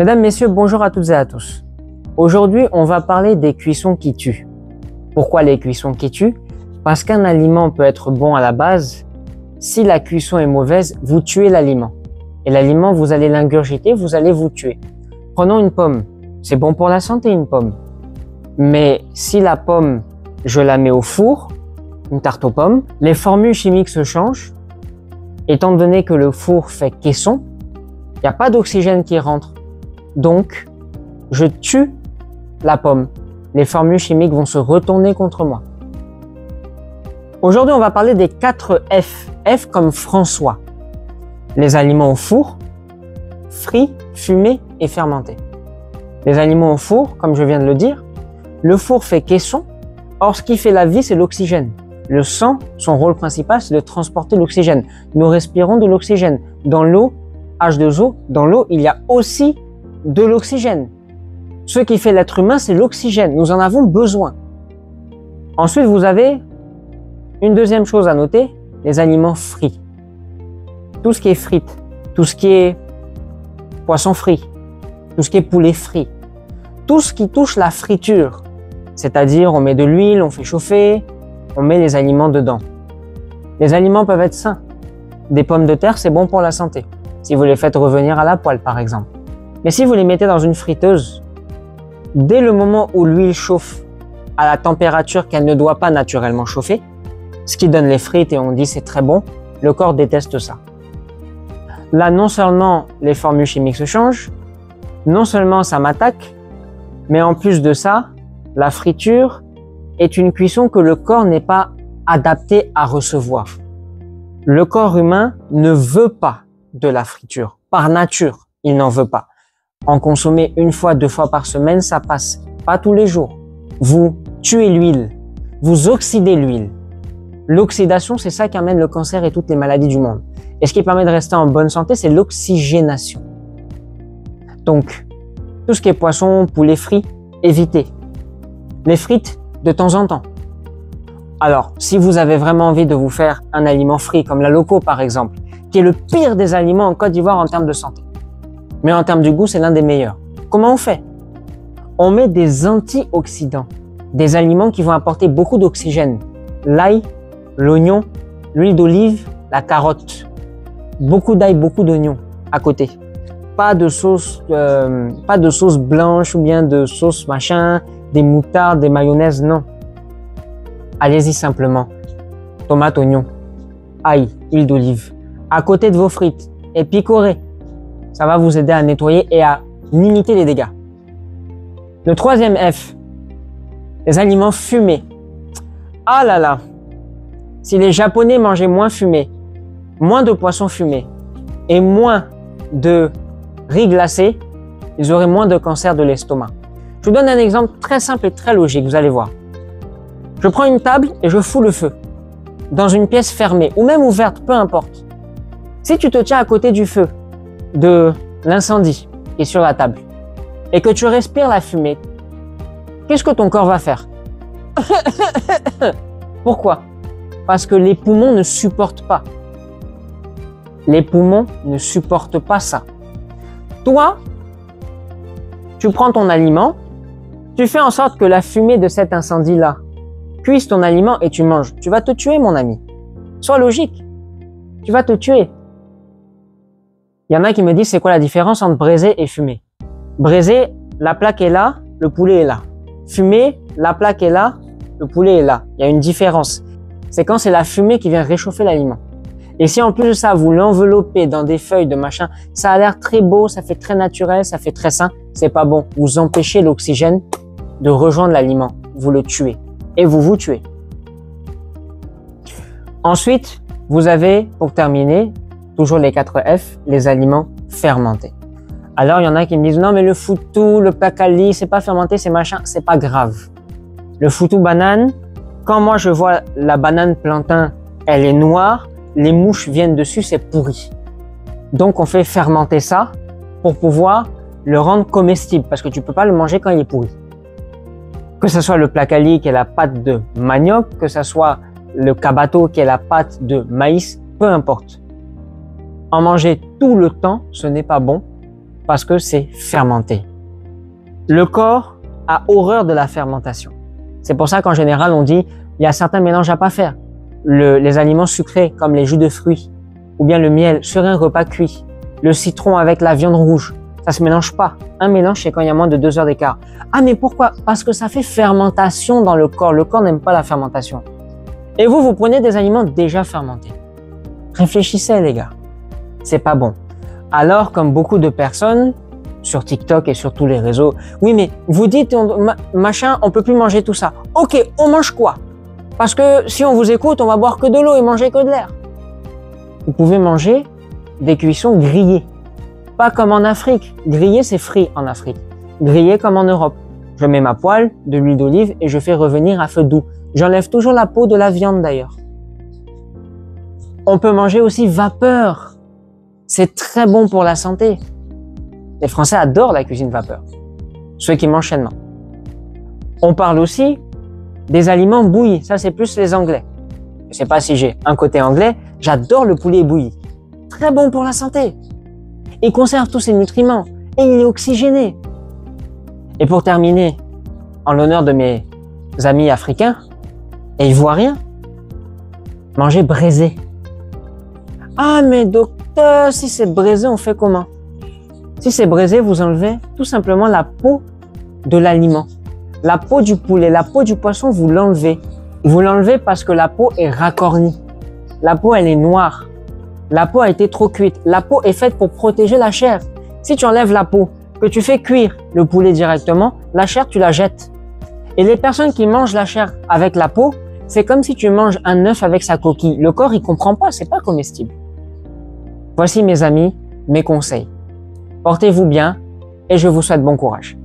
Mesdames, Messieurs, bonjour à toutes et à tous. Aujourd'hui, on va parler des cuissons qui tuent. Pourquoi les cuissons qui tuent? Parce qu'un aliment peut être bon à la base. Si la cuisson est mauvaise, vous tuez l'aliment. Et l'aliment, vous allez l'ingurgiter, vous allez vous tuer. Prenons une pomme. C'est bon pour la santé, une pomme. Mais si la pomme, je la mets au four, une tarte aux pommes, les formules chimiques se changent. Étant donné que le four fait caisson, il n'y a pas d'oxygène qui rentre. Donc, je tue la pomme. Les formules chimiques vont se retourner contre moi. Aujourd'hui, on va parler des 4 F. F comme François. Les aliments au four, frits, fumés et fermentés. Les aliments au four, comme je viens de le dire, le four fait caisson. Or, ce qui fait la vie, c'est l'oxygène. Le sang, son rôle principal, c'est de transporter l'oxygène. Nous respirons de l'oxygène. Dans l'eau, H2O, dans l'eau, il y a aussi de l'oxygène. Ce qui fait l'être humain, c'est l'oxygène. Nous en avons besoin. Ensuite, vous avez une deuxième chose à noter, les aliments frits. Tout ce qui est frites, tout ce qui est poisson frit, tout ce qui est poulet frit, tout ce qui touche la friture, c'est-à-dire on met de l'huile, on fait chauffer, on met les aliments dedans. Les aliments peuvent être sains. Des pommes de terre, c'est bon pour la santé. Si vous les faites revenir à la poêle, par exemple. Mais si vous les mettez dans une friteuse, dès le moment où l'huile chauffe à la température qu'elle ne doit pas naturellement chauffer, ce qui donne les frites et on dit c'est très bon, le corps déteste ça. Là, non seulement les formules chimiques se changent, non seulement ça m'attaque, mais en plus de ça, la friture est une cuisson que le corps n'est pas adapté à recevoir. Le corps humain ne veut pas de la friture. Par nature, il n'en veut pas. En consommer 1 fois, 2 fois par semaine, ça passe. Pas tous les jours. Vous tuez l'huile. Vous oxydez l'huile. L'oxydation, c'est ça qui amène le cancer et toutes les maladies du monde. Et ce qui permet de rester en bonne santé, c'est l'oxygénation. Donc, tout ce qui est poisson, poulet frit, évitez. Les frites, de temps en temps. Alors, si vous avez vraiment envie de vous faire un aliment frit, comme la loco par exemple, qui est le pire des aliments en Côte d'Ivoire en termes de santé, mais en termes du goût, c'est l'un des meilleurs. Comment on fait? On met des antioxydants, des aliments qui vont apporter beaucoup d'oxygène. L'ail, l'oignon, l'huile d'olive, la carotte. Beaucoup d'ail, beaucoup d'oignons à côté. Pas de sauce blanche ou bien de sauce machin, des moutardes, des mayonnaises, non. Allez-y simplement. Tomate, oignon, ail, huile d'olive. À côté de vos frites et picorez. Ça va vous aider à nettoyer et à limiter les dégâts. Le 3e F, les aliments fumés. Ah là là, si les Japonais mangeaient moins fumé, moins de poissons fumés et moins de riz glacé, ils auraient moins de cancer de l'estomac. Je vous donne un exemple très simple et très logique, vous allez voir. Je prends une table et je fous le feu dans une pièce fermée ou même ouverte, peu importe. Si tu te tiens à côté du feu, de l'incendie qui est sur la table et que tu respires la fumée, qu'est-ce que ton corps va faire? Pourquoi? Parce que les poumons ne supportent pas. Les poumons ne supportent pas ça. Toi, tu prends ton aliment, tu fais en sorte que la fumée de cet incendie-là cuise ton aliment et tu manges. Tu vas te tuer, mon ami. Sois logique. Tu vas te tuer. Il y en a qui me disent c'est quoi la différence entre braisé et fumé? Braisé, la plaque est là, le poulet est là. Fumé, la plaque est là, le poulet est là. Il y a une différence. C'est quand c'est la fumée qui vient réchauffer l'aliment. Et si en plus de ça, vous l'enveloppez dans des feuilles de machin, ça a l'air très beau, ça fait très naturel, ça fait très sain, c'est pas bon. Vous empêchez l'oxygène de rejoindre l'aliment. Vous le tuez. Et vous vous tuez. Ensuite, vous avez, pour terminer, toujours les 4 F, les aliments fermentés. Alors, il y en a qui me disent, non, mais le foutou, le pakali, c'est pas fermenté, c'est machin, c'est pas grave. Le foutou banane, quand moi je vois la banane plantain, elle est noire, les mouches viennent dessus, c'est pourri. Donc, on fait fermenter ça pour pouvoir le rendre comestible, parce que tu peux pas le manger quand il est pourri. Que ce soit le pakali qui est la pâte de manioc, que ce soit le kabato qui est la pâte de maïs, peu importe. En manger tout le temps, ce n'est pas bon Parce que c'est fermenté. Le corps a horreur de la fermentation. C'est pour ça qu'en général, on dit il y a certains mélanges à pas faire. Les aliments sucrés comme les jus de fruits ou bien le miel sur un repas cuit. Le citron avec la viande rouge, ça se mélange pas. Un mélange, c'est quand il y a moins de 2 heures d'écart. Ah, mais pourquoi? Parce que ça fait fermentation dans le corps. Le corps n'aime pas la fermentation. Et vous prenez des aliments déjà fermentés. Réfléchissez, les gars. C'est pas bon. Alors, comme beaucoup de personnes, sur TikTok et sur tous les réseaux, oui, mais vous dites, machin, on peut plus manger tout ça. Ok, on mange quoi? Parce que si on vous écoute, on va boire que de l'eau et manger que de l'air. Vous pouvez manger des cuissons grillées. Pas comme en Afrique. Grillé, c'est frit en Afrique. Grillé comme en Europe. Je mets ma poêle, de l'huile d'olive et je fais revenir à feu doux. J'enlève toujours la peau de la viande d'ailleurs. On peut manger aussi vapeur. C'est très bon pour la santé. Les Français adorent la cuisine vapeur. Ceux qui mangent sainement. On parle aussi des aliments bouillis. Ça, c'est plus les Anglais. Je sais pas si j'ai un côté anglais. J'adore le poulet bouilli. Très bon pour la santé. Il conserve tous ses nutriments et il est oxygéné. Et pour terminer, en l'honneur de mes amis africains et ivoiriens, manger braisé. Ah, mais docteur, si c'est braisé, on fait comment? Si c'est braisé, vous enlevez tout simplement la peau de l'aliment. La peau du poulet, la peau du poisson, vous l'enlevez. Vous l'enlevez parce que la peau est racornie. La peau, elle est noire. La peau a été trop cuite. La peau est faite pour protéger la chair. Si tu enlèves la peau, que tu fais cuire le poulet directement, la chair, tu la jettes. Et les personnes qui mangent la chair avec la peau, c'est comme si tu manges un œuf avec sa coquille. Le corps, il comprend pas, c'est pas comestible. Voici mes amis, mes conseils. Portez-vous bien et je vous souhaite bon courage.